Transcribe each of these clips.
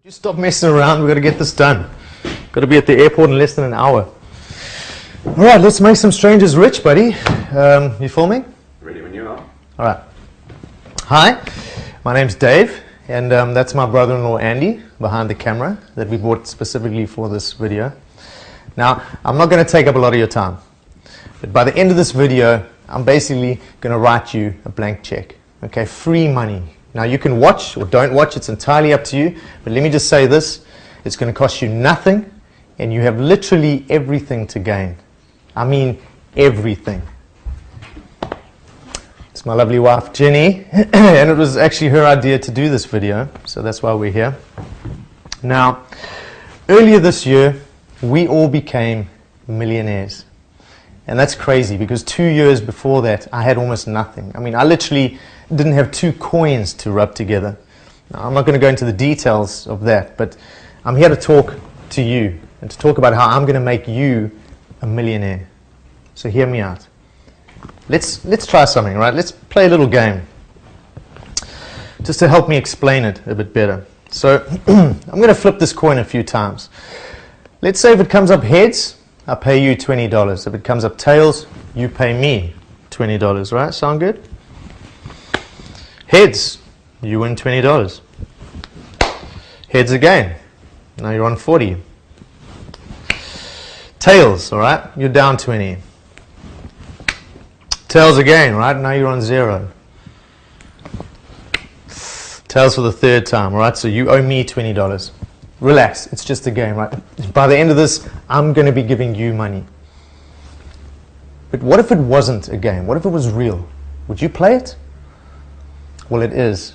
Just stop messing around. We've got to get this done. Got to be at the airport in less than an hour. All right, let's make some strangers rich, buddy. You filming? Ready when you are. All right. Hi, my name's Dave, and that's my brother-in-law Andy behind the camera that we bought specifically for this video. Now, I'm not going to take up a lot of your time, but by the end of this video, I'm basically going to write you a blank check. Okay, free money. Now, you can watch or don't watch, it's entirely up to you, but let me just say this, it's going to cost you nothing, and you have literally everything to gain. I mean, everything. It's my lovely wife, Jenny, and it was actually her idea to do this video, so that's why we're here. Now, earlier this year, we all became millionaires. And that's crazy, because 2 years before that, I had almost nothing. I mean, I literally didn't have 2 coins to rub together. Now, I'm not going to go into the details of that, but I'm here to talk to you and to talk about how I'm going to make you a millionaire. So hear me out. Let's try something, right? Let's play a little game just to help me explain it a bit better. So I'm going to flip this coin a few times. Let's say if it comes up heads, I pay you $20. If it comes up tails, you pay me $20, right? Sound good? Heads, you win $20. Heads again, now you're on 40. Tails, all right, you're down 20. Tails again, right, now you're on 0. Tails for the third time, all right, so you owe me $20. Relax, it's just a game, right? By the end of this, I'm going to be giving you money. But what if it wasn't a game? What if it was real? Would you play it? Well, it is.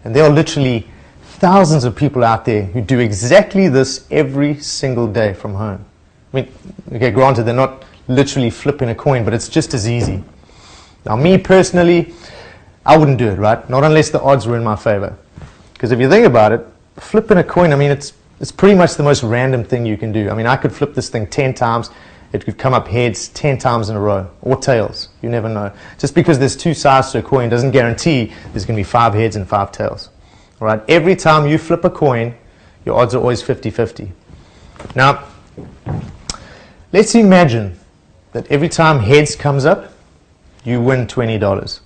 And there are literally thousands of people out there who do exactly this every single day from home. I mean, okay, granted, they're not literally flipping a coin, but it's just as easy. Now, me personally, I wouldn't do it, right? Not unless the odds were in my favor. Because if you think about it, flipping a coin, I mean, it's pretty much the most random thing you can do. I mean, I could flip this thing 10 times. It could come up heads 10 times in a row, or tails. You never know. Just because there's 2 sides to a coin doesn't guarantee there's going to be 5 heads and 5 tails. All right? Every time you flip a coin, your odds are always 50-50. Now, let's imagine that every time heads comes up, you win $20.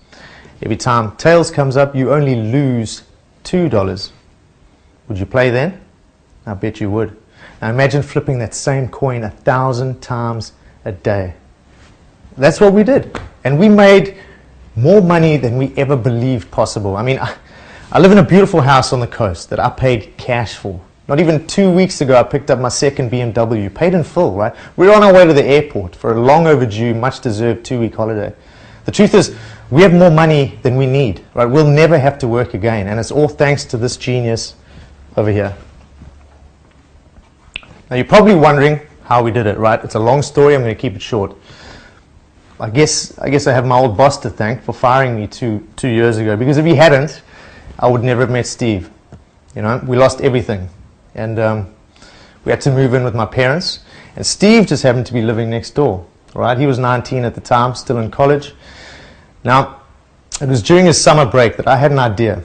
Every time tails comes up, you only lose $2. Would you play then? I bet you would. Now imagine flipping that same coin 1,000 times a day. That's what we did. And we made more money than we ever believed possible. I mean, I live in a beautiful house on the coast that I paid cash for. Not even 2 weeks ago, I picked up my second BMW, paid in full, right? We're on our way to the airport for a long overdue, much deserved 2-week holiday. The truth is, we have more money than we need, right? We'll never have to work again. And it's all thanks to this genius over here. Now you're probably wondering how we did it, right? It's a long story, I'm going to keep it short. I guess I have my old boss to thank for firing me two years ago, because if he hadn't, I would never have met Steve. You know, we lost everything. And we had to move in with my parents. And Steve just happened to be living next door, right? He was 19 at the time, still in college. Now, it was during his summer break that I had an idea.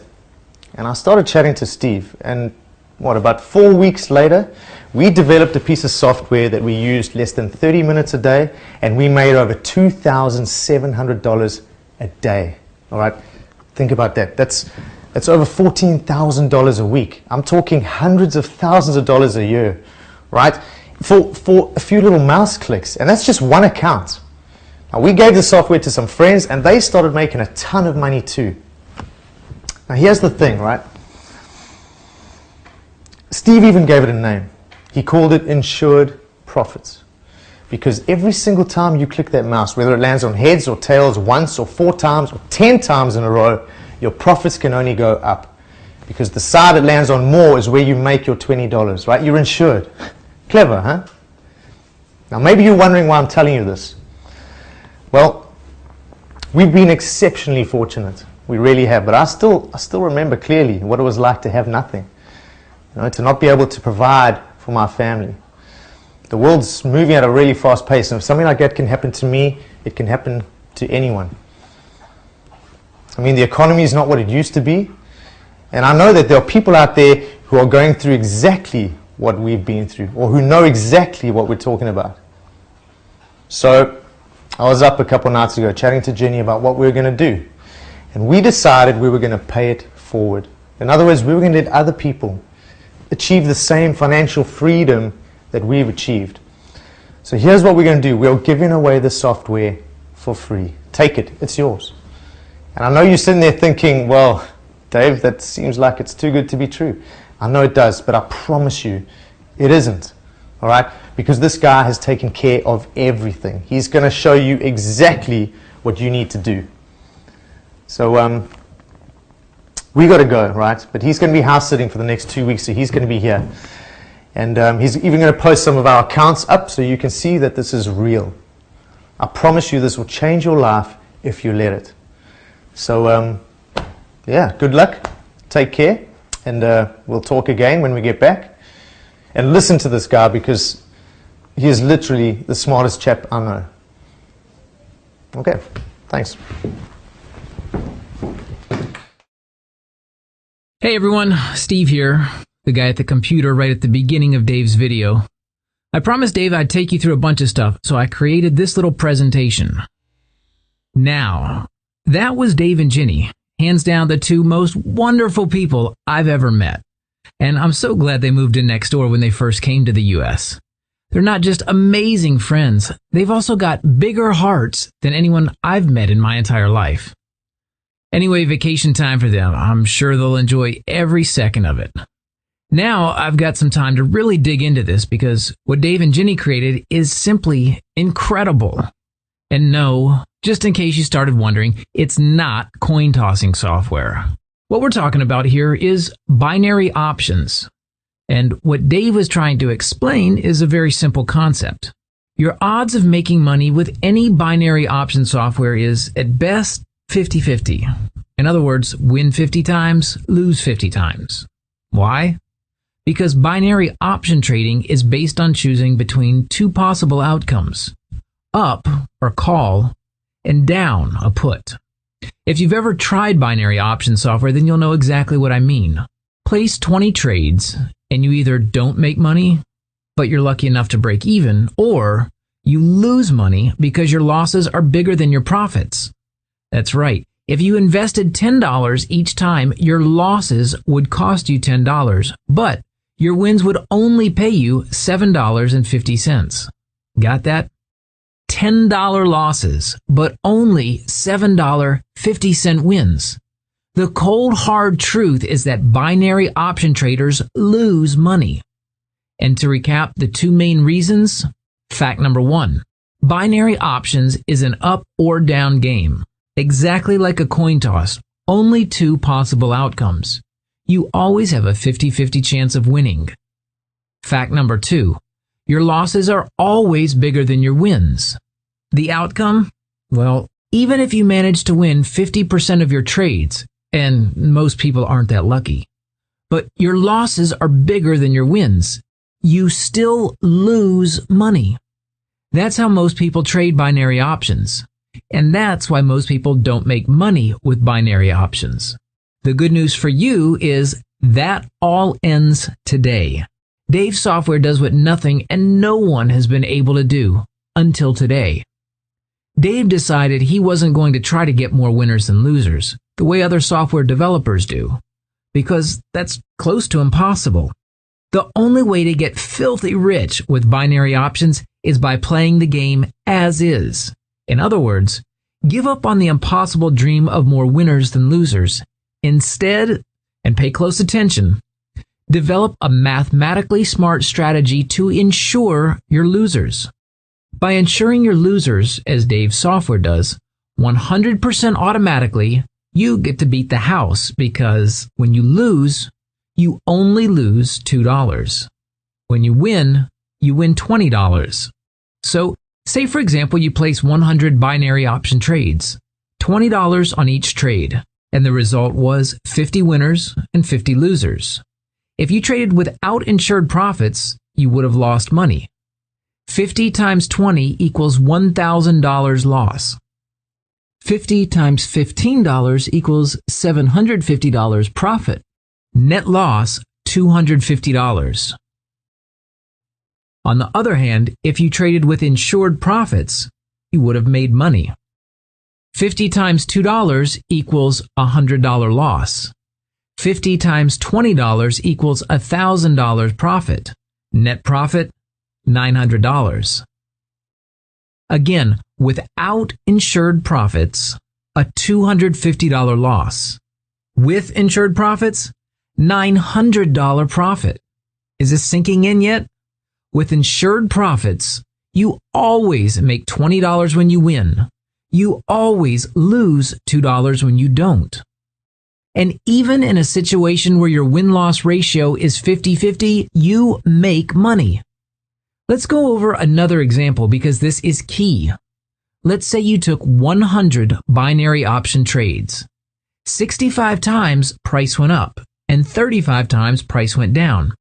And I started chatting to Steve, and about 4 weeks later, we developed a piece of software that we used less than 30 minutes a day, and we made over $2,700 a day. All right, think about that. That's over $14,000 a week. I'm talking hundreds of thousands of dollars a year, right? For a few little mouse clicks, and that's just one account. Now, we gave the software to some friends, and they started making a ton of money too. Now, here's the thing, right? Steve even gave it a name. He called it Insured Profits. Because every single time you click that mouse, whether it lands on heads or tails once or 4 times or 10 times in a row, your profits can only go up. Because the side that lands on more is where you make your $20, right? You're insured. Clever, huh? Now maybe you're wondering why I'm telling you this. Well, we've been exceptionally fortunate. We really have. But I still remember clearly what it was like to have nothing. You know, to not be able to provide for my family. The world's moving at a really fast pace, and if something like that can happen to me, it can happen to anyone. I mean, the economy is not what it used to be, and I know that there are people out there who are going through exactly what we've been through, or who know exactly what we're talking about. So I was up a couple nights ago chatting to Jenny about what we were going to do. And we decided we were going to pay it forward. In other words, we were going to let other people achieve the same financial freedom that we've achieved. So here's what we're going to do. We're giving away the software for free. Take it. It's yours. And I know you're sitting there thinking, well, Dave, that seems like it's too good to be true. I know it does, but I promise you, it isn't. All right? Because this guy has taken care of everything. He's going to show you exactly what you need to do. So we got to go, right? But he's going to be house sitting for the next 2 weeks, so he's going to be here. And he's even going to post some of our accounts up so you can see that this is real. I promise you this will change your life if you let it. So, yeah, good luck. Take care. And we'll talk again when we get back. And listen to this guy because he is literally the smartest chap I know. Okay, thanks. Hey everyone, Steve here, the guy at the computer right at the beginning of Dave's video. I promised Dave I'd take you through a bunch of stuff, so I created this little presentation. Now, that was Dave and Jenny, hands down the two most wonderful people I've ever met. And I'm so glad they moved in next door when they first came to the US. They're not just amazing friends, they've also got bigger hearts than anyone I've met in my entire life. Anyway, vacation time for them. I'm sure they'll enjoy every second of it. Now I've got some time to really dig into this because what Dave and Jenny created is simply incredible. And no, just in case you started wondering, it's not coin tossing software. What we're talking about here is binary options. And what Dave was trying to explain is a very simple concept. Your odds of making money with any binary option software is, at best, 50-50. In other words, win 50 times, lose 50 times. Why? Because binary option trading is based on choosing between two possible outcomes: up, or call, and down, a put. If you've ever tried binary option software, then you'll know exactly what I mean. Place 20 trades, and you either don't make money, but you're lucky enough to break even, or you lose money because your losses are bigger than your profits. That's right. If you invested $10 each time, your losses would cost you $10, but your wins would only pay you $7.50. Got that? $10 losses, but only $7.50 wins. The cold hard truth is that binary option traders lose money. And to recap the two main reasons, fact number one, binary options is an up or down game. Exactly like a coin toss, only two possible outcomes. You always have a 50-50 chance of winning. Fact number two, your losses are always bigger than your wins. The outcome? Well, even if you manage to win 50% of your trades, and most people aren't that lucky, but your losses are bigger than your wins, you still lose money. That's how most people trade binary options. And that's why most people don't make money with binary options. The good news for you is that all ends today. Dave's software does what nothing and no one has been able to do until today. Dave decided he wasn't going to try to get more winners than losers, the way other software developers do, because that's close to impossible. The only way to get filthy rich with binary options is by playing the game as is. In other words, give up on the impossible dream of more winners than losers. Instead, and pay close attention, develop a mathematically smart strategy to insure your losers. By insuring your losers, as Dave's software does, 100% automatically, you get to beat the house because when you lose, you only lose $2. When you win $20. So, say for example you place 100 binary option trades, $20 on each trade, and the result was 50 winners and 50 losers. If you traded without insured profits, you would have lost money. 50 times 20 equals $1,000 loss. 50 times $15 equals $750 profit. Net loss, $250. On the other hand, if you traded with Insured Profits, you would have made money. 50 times $2 equals a $100 loss. 50 times $20 equals $1,000 profit. Net profit, $900. Again, without Insured Profits, a $250 loss. With Insured Profits, $900 profit. Is this sinking in yet? With Insured Profits, you always make $20 when you win. You always lose $2 when you don't. And even in a situation where your win-loss ratio is 50-50, you make money. Let's go over another example because this is key. Let's say you took 100 binary option trades. 65 times price went up and 35 times price went down.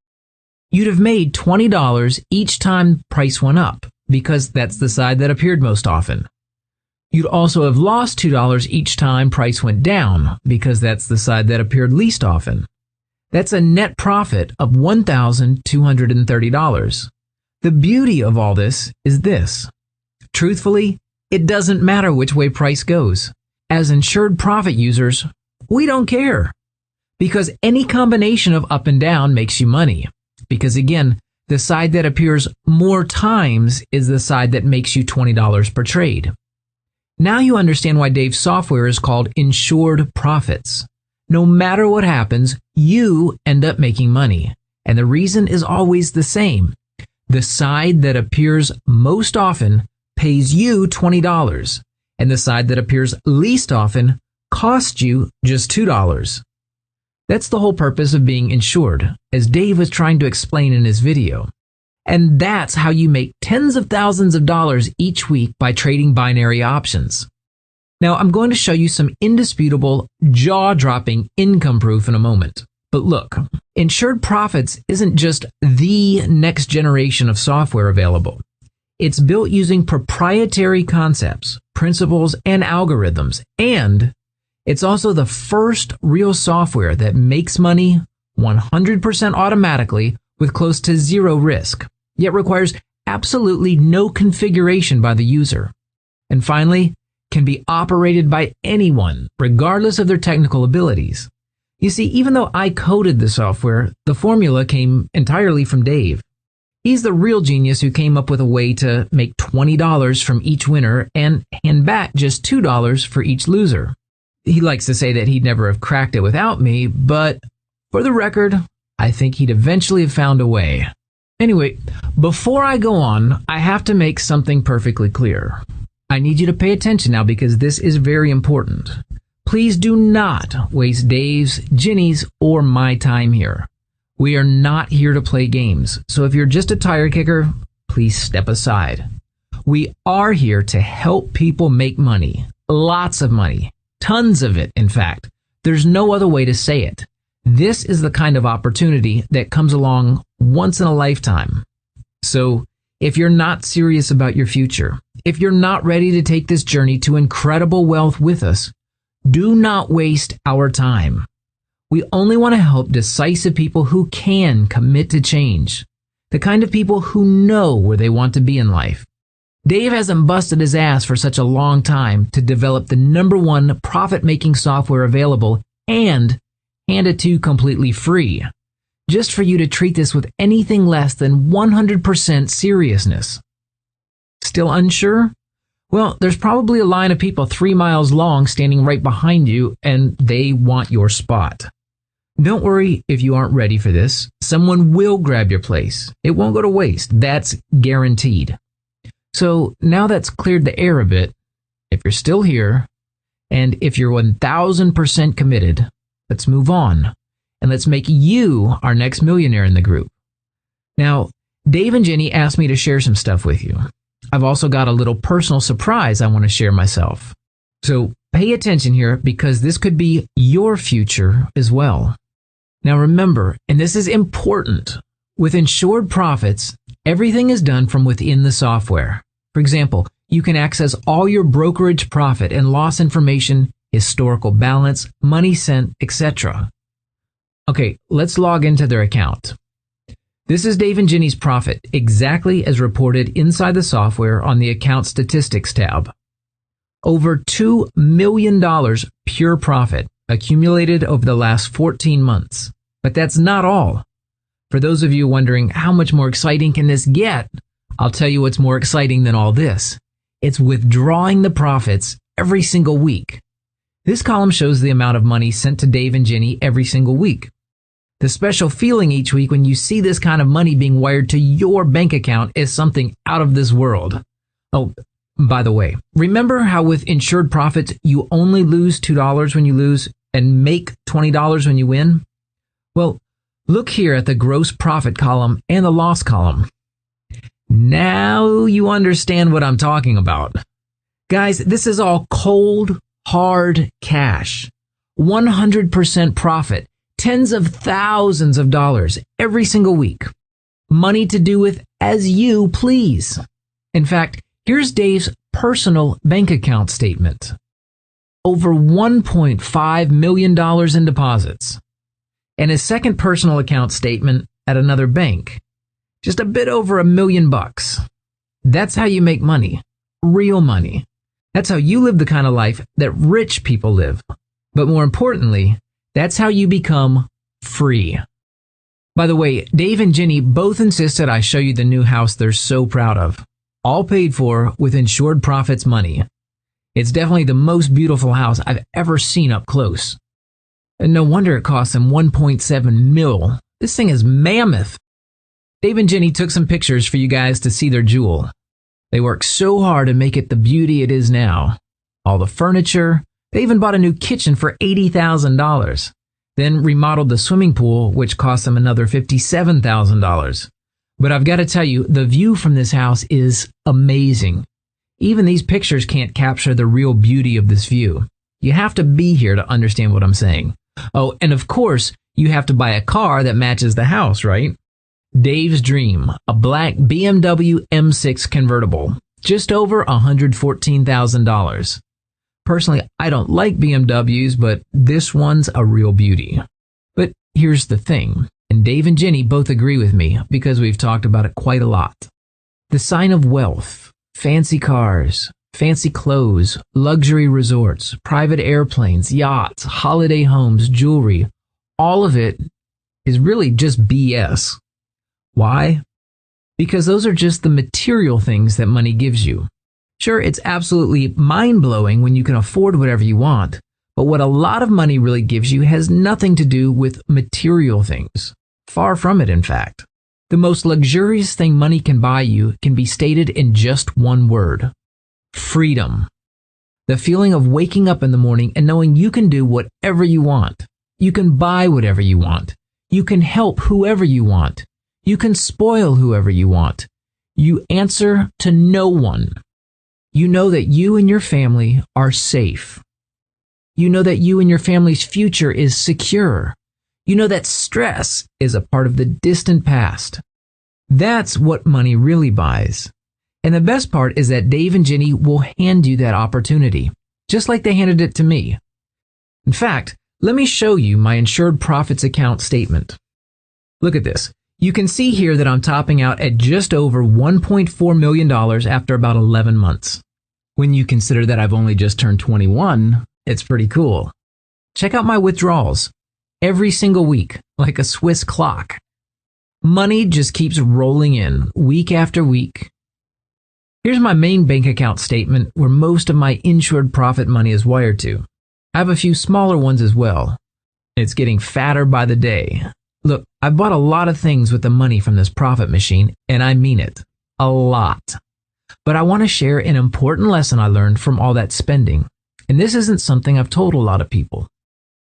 You'd have made $20 each time price went up because that's the side that appeared most often. You'd also have lost $2 each time price went down because that's the side that appeared least often. That's a net profit of $1,230. The beauty of all this is this. Truthfully, it doesn't matter which way price goes. As Insured Profit users, we don't care. Because any combination of up and down makes you money. Because again, the side that appears more times is the side that makes you $20 per trade. Now you understand why Dave's software is called Insured Profits. No matter what happens, you end up making money. And the reason is always the same. The side that appears most often pays you $20, and the side that appears least often costs you just $2. That's the whole purpose of being insured, as Dave was trying to explain in his video. And that's how you make tens of thousands of dollars each week by trading binary options. Now, I'm going to show you some indisputable, jaw-dropping income proof in a moment. But look, Insured Profits isn't just the next generation of software available. It's built using proprietary concepts, principles, and algorithms, and it's also the first real software that makes money 100% automatically with close to zero risk, yet requires absolutely no configuration by the user. And finally, can be operated by anyone, regardless of their technical abilities. You see, even though I coded the software, the formula came entirely from Dave. He's the real genius who came up with a way to make $20 from each winner and hand back just $2 for each loser. He likes to say that he'd never have cracked it without me, but for the record, I think he'd eventually have found a way. Anyway, before I go on, I have to make something perfectly clear. I need you to pay attention now because this is very important. Please do not waste Dave's, Ginny's, or my time here. We are not here to play games, so if you're just a tire kicker, please step aside. We are here to help people make money. Lots of money. Tons of it, in fact. There's no other way to say it. This is the kind of opportunity that comes along once in a lifetime. So, if you're not serious about your future, if you're not ready to take this journey to incredible wealth with us, do not waste our time. We only want to help decisive people who can commit to change, the kind of people who know where they want to be in life. Dave hasn't busted his ass for such a long time to develop the #1 profit-making software available and hand it to you completely free, just for you to treat this with anything less than 100% seriousness. Still unsure? Well, there's probably a line of people 3 miles long standing right behind you, and they want your spot. Don't worry if you aren't ready for this. Someone will grab your place. It won't go to waste. That's guaranteed. So now that's cleared the air a bit, if you're still here, and if you're 1000% committed, let's move on, and let's make you our next millionaire in the group. Now, Dave and Jenny asked me to share some stuff with you. I've also got a little personal surprise I want to share myself. So pay attention here because this could be your future as well. Now remember, and this is important, with Insured Profits, everything is done from within the software. For example, you can access all your brokerage profit and loss information, historical balance, money sent, etc. Okay, let's log into their account. This is Dave and Jenny's profit, exactly as reported inside the software on the Account Statistics tab. Over $2 million pure profit accumulated over the last 14 months. But that's not all. For those of you wondering how much more exciting can this get, I'll tell you what's more exciting than all this. It's withdrawing the profits every single week. This column shows the amount of money sent to Dave and Jenny every single week. The special feeling each week when you see this kind of money being wired to your bank account is something out of this world. Oh, by the way, remember how with Insured Profits you only lose $2 when you lose and make $20 when you win? Well, look here at the gross profit column and the loss column. Now you understand what I'm talking about. Guys, this is all cold, hard cash. 100% profit. Tens of thousands of dollars every single week. Money to do with as you please. In fact, here's Dave's personal bank account statement. Over $1.5 million in deposits. And his second personal account statement at another bank. Just a bit over $1 million. That's how you make money. Real money. That's how you live the kind of life that rich people live. But more importantly, that's how you become free. By the way, Dave and Jenny both insisted I show you the new house they're so proud of. All paid for with Insured Profits money. It's definitely the most beautiful house I've ever seen up close. And no wonder it cost them $1.7 million. This thing is mammoth. Dave and Jenny took some pictures for you guys to see their jewel. They worked so hard to make it the beauty it is now. All the furniture. They even bought a new kitchen for $80,000. Then remodeled the swimming pool, which cost them another $57,000. But I've got to tell you, the view from this house is amazing. Even these pictures can't capture the real beauty of this view. You have to be here to understand what I'm saying. Oh, and of course, you have to buy a car that matches the house, right? Dave's dream, a black BMW M6 convertible, just over $114,000. Personally, I don't like BMWs, but this one's a real beauty. But here's the thing, and Dave and Jenny both agree with me because we've talked about it quite a lot. The sign of wealth, fancy cars, fancy clothes, luxury resorts, private airplanes, yachts, holiday homes, jewelry, all of it is really just BS. Why? Because those are just the material things that money gives you. Sure, it's absolutely mind-blowing when you can afford whatever you want, but what a lot of money really gives you has nothing to do with material things. Far from it, in fact. The most luxurious thing money can buy you can be stated in just one word. Freedom. The feeling of waking up in the morning and knowing you can do whatever you want. You can buy whatever you want. You can help whoever you want. You can spoil whoever you want. You answer to no one. You know that you and your family are safe. You know that you and your family's future is secure. You know that stress is a part of the distant past. That's what money really buys. And the best part is that Dave and Jenny will hand you that opportunity, just like they handed it to me. In fact, let me show you my Insured Profits account statement. Look at this. You can see here that I'm topping out at just over $1.4 million after about 11 months. When you consider that I've only just turned 21, it's pretty cool. Check out my withdrawals. Every single week, like a Swiss clock. Money just keeps rolling in, week after week. Here's my main bank account statement where most of my Insured Profit money is wired to. I have a few smaller ones as well. It's getting fatter by the day. Look, I bought a lot of things with the money from this profit machine, and I mean it. A lot. But I want to share an important lesson I learned from all that spending. And this isn't something I've told a lot of people.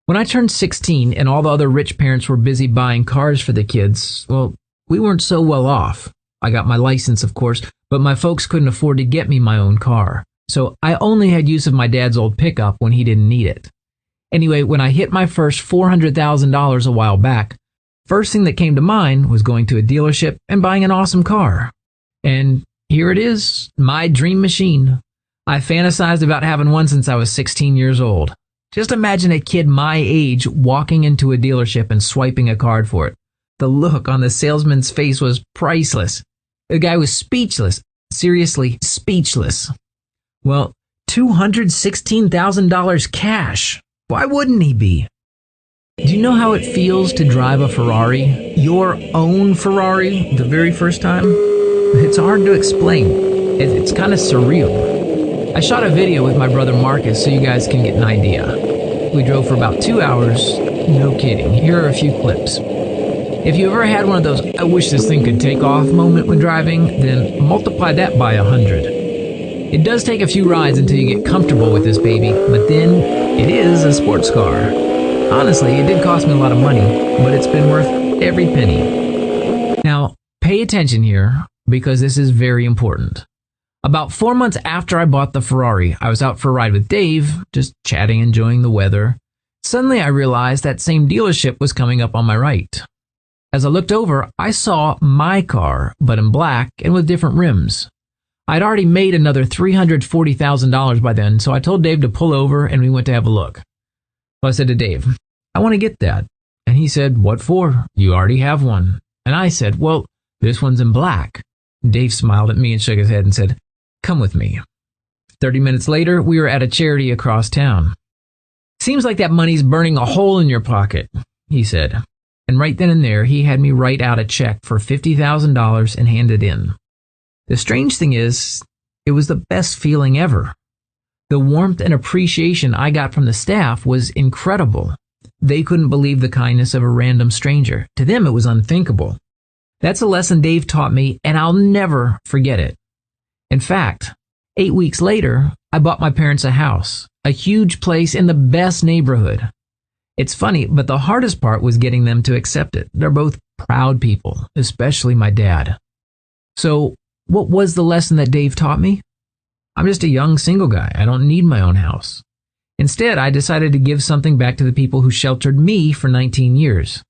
When I turned 16 and all the other rich parents were busy buying cars for the kids, well, we weren't so well off. I got my license, of course, but my folks couldn't afford to get me my own car. So I only had use of my dad's old pickup when he didn't need it. Anyway, when I hit my first $400,000 a while back, first thing that came to mind was going to a dealership and buying an awesome car. And here it is, my dream machine. I fantasized about having one since I was 16 years old. Just imagine a kid my age walking into a dealership and swiping a card for it. The look on the salesman's face was priceless. The guy was speechless. Seriously, speechless. Well, $216,000 cash. Why wouldn't he be? Do you know how it feels to drive a Ferrari? Your own Ferrari, the very first time? It's hard to explain. It's kind of surreal. I shot a video with my brother Marcus so you guys can get an idea. We drove for about 2 hours. No kidding. Here are a few clips. If you ever had one of those "I wish this thing could take off" moment when driving, then multiply that by 100. It does take a few rides until you get comfortable with this baby, but then it is a sports car. Honestly, it did cost me a lot of money, but it's been worth every penny. Now, pay attention here, because this is very important. About 4 months after I bought the Ferrari, I was out for a ride with Dave, just chatting, enjoying the weather. Suddenly I realized that same dealership was coming up on my right. As I looked over, I saw my car, but in black and with different rims. I'd already made another $340,000 by then, so I told Dave to pull over and we went to have a look. So I said to Dave, "I want to get that." And he said, "What for? You already have one." And I said, "Well, this one's in black." Dave smiled at me and shook his head and said, "Come with me." 30 minutes later, we were at a charity across town. "Seems like that money's burning a hole in your pocket," he said. And right then and there, he had me write out a check for $50,000 and hand it in. The strange thing is, it was the best feeling ever. The warmth and appreciation I got from the staff was incredible. They couldn't believe the kindness of a random stranger. To them, it was unthinkable. That's a lesson Dave taught me, and I'll never forget it. In fact, 8 weeks later, I bought my parents a house, a huge place in the best neighborhood. It's funny, but the hardest part was getting them to accept it. They're both proud people, especially my dad. So, what was the lesson that Dave taught me? I'm just a young single guy. I don't need my own house. Instead, I decided to give something back to the people who sheltered me for 19 years.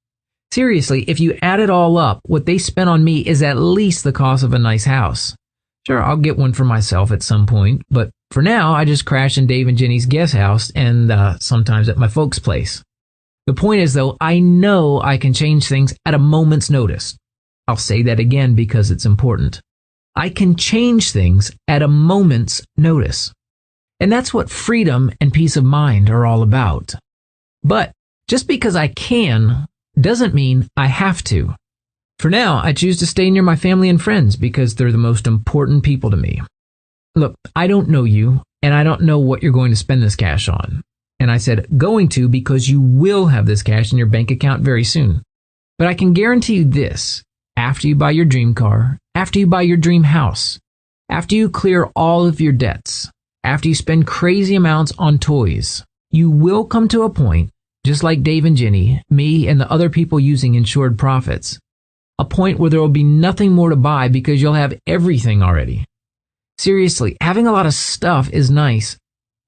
Seriously, if you add it all up, what they spent on me is at least the cost of a nice house. Sure, I'll get one for myself at some point, but for now, I just crash in Dave and Jenny's guest house and sometimes at my folks' place. The point is, though, I know I can change things at a moment's notice. I'll say that again because it's important. I can change things at a moment's notice. And that's what freedom and peace of mind are all about. But just because I can doesn't mean I have to. For now, I choose to stay near my family and friends because they're the most important people to me. Look, I don't know you, and I don't know what you're going to spend this cash on. And I said going to because you will have this cash in your bank account very soon. But I can guarantee you this: after you buy your dream car, after you buy your dream house, after you clear all of your debts, after you spend crazy amounts on toys, you will come to a point, just like Dave and Jenny, me, and the other people using Insured Profits, a point where there will be nothing more to buy because you'll have everything already. Seriously, having a lot of stuff is nice,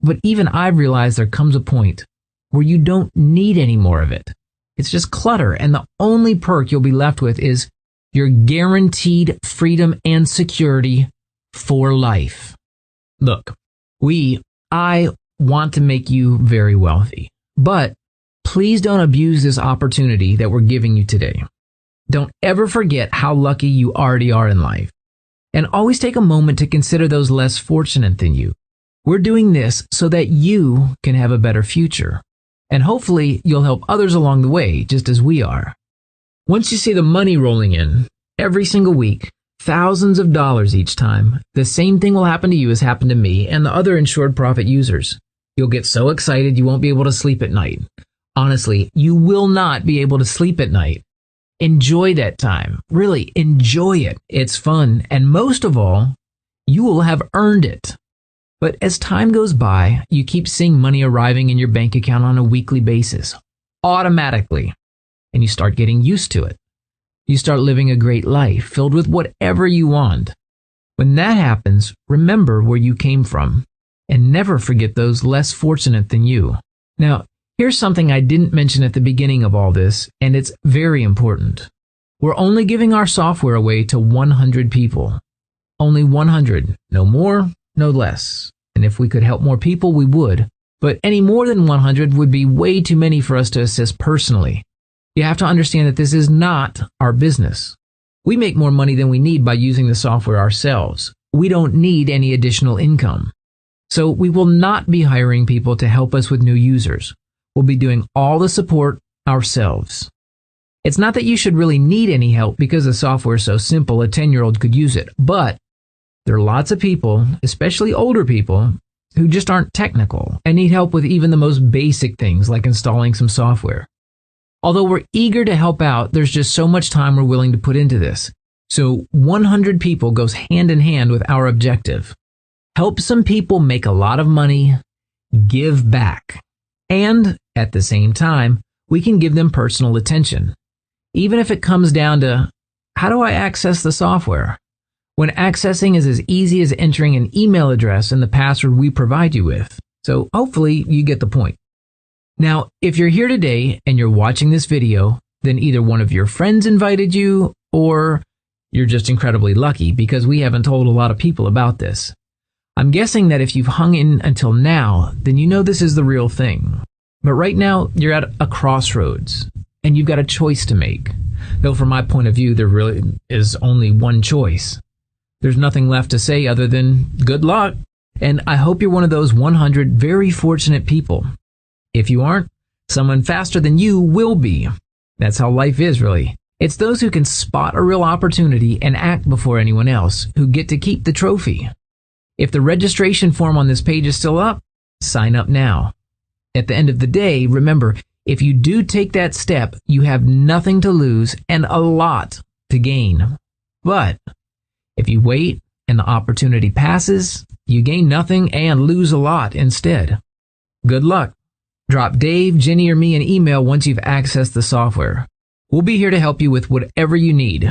but even I've realized there comes a point where you don't need any more of it. It's just clutter, and the only perk you'll be left with is your guaranteed freedom and security for life. Look, I want to make you very wealthy, but please don't abuse this opportunity that we're giving you today. Don't ever forget how lucky you already are in life, and always take a moment to consider those less fortunate than you. We're doing this so that you can have a better future, and hopefully you'll help others along the way, just as we are. Once you see the money rolling in, every single week, thousands of dollars each time, the same thing will happen to you as happened to me and the other Insured Profit users. You'll get so excited you won't be able to sleep at night. Honestly, you will not be able to sleep at night. Enjoy that time. Really, enjoy it. It's fun, and most of all, you will have earned it. But as time goes by, you keep seeing money arriving in your bank account on a weekly basis, automatically, and you start getting used to it. You start living a great life filled with whatever you want. When that happens, remember where you came from and never forget those less fortunate than you. Now, here's something I didn't mention at the beginning of all this, and it's very important. We're only giving our software away to 100 people. Only 100. No more, no less. And if we could help more people, we would. but any more than 100 would be way too many for us to assist personally. You have to understand that this is not our business. We make more money than we need by using the software ourselves. We don't need any additional income. So we will not be hiring people to help us with new users. We'll be doing all the support ourselves. It's not that you should really need any help because the software is so simple a 10-year-old could use it, but there are lots of people, especially older people, who just aren't technical and need help with even the most basic things like installing some software. Although we're eager to help out, there's just so much time we're willing to put into this. So 100 people goes hand in hand with our objective. Help some people make a lot of money, give back. And at the same time, we can give them personal attention. Even if it comes down to, how do I access the software? When accessing is as easy as entering an email address and the password we provide you with. So hopefully you get the point. Now, if you're here today and you're watching this video, then either one of your friends invited you or you're just incredibly lucky because we haven't told a lot of people about this. I'm guessing that if you've hung in until now, then you know this is the real thing. But right now, you're at a crossroads and you've got a choice to make. Though from my point of view, there really is only one choice. There's nothing left to say other than good luck. And I hope you're one of those 100 very fortunate people. If you aren't, someone faster than you will be. That's how life is, really. It's those who can spot a real opportunity and act before anyone else who get to keep the trophy. If the registration form on this page is still up, sign up now. At the end of the day, remember, if you do take that step, you have nothing to lose and a lot to gain. But if you wait and the opportunity passes, you gain nothing and lose a lot instead. Good luck. Drop Dave, Jenny, or me an email once you've accessed the software. We'll be here to help you with whatever you need.